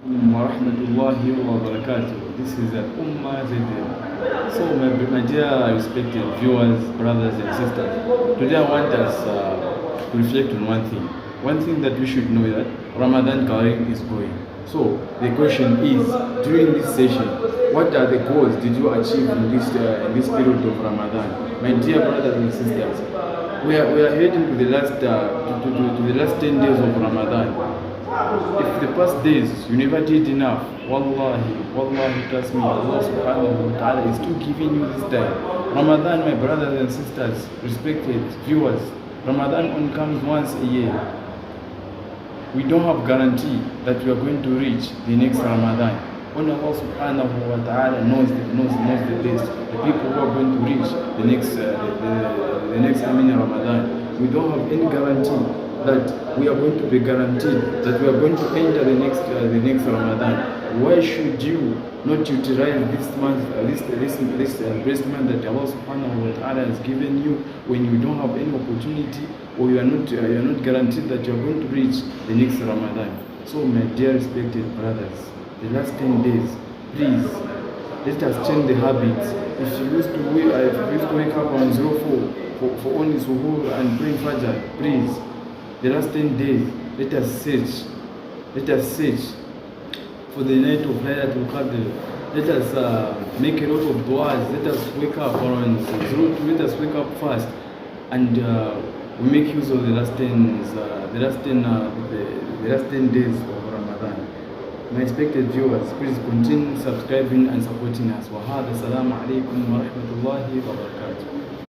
Warahmatullahi wabarakatuh. This is Ummah ZL. So, my dear respected viewers, brothers and sisters, today I want us to reflect on one thing. One thing that we should know that Ramadan Kareem is going. So, the question is, during this session, what are the goals did you achieve in this period of Ramadan? My dear brothers and sisters, we are heading to the last to the last 10 days of Ramadan. If the past days you never did enough, wallahi, trust me, Allah subhanahu wa ta'ala is still giving you this time. Ramadan, my brothers and sisters, respected viewers, Ramadan only comes once a year. We don't have guarantee that we are going to reach the next Ramadan. Only Allah subhanahu wa ta'ala knows the best. The people who are going to reach the next Ramadan. We don't have any guarantee that we are going to be guaranteed that we are going to enter the next Ramadan. Why should you not utilize this month, this blessed month that Allah subhanahu wa ta'ala has given you when you don't have any opportunity or you are not guaranteed that you are going to reach the next Ramadan? So my dear respected brothers, the last 10 days, please, let us change the habits. If you used to wake up on 04 for only suhoor and praying Fajr, please, the last 10 days, let us search for the night of Laylatul Qadr. Let us make a lot of du'as. Let us wake up around 02. Let us wake up fast, and we make use of the last 10 days of Ramadan. My respected viewers, please continue subscribing and supporting us. Wa hada, assalamu alaikum wa rahmatullahi wa barakatuh.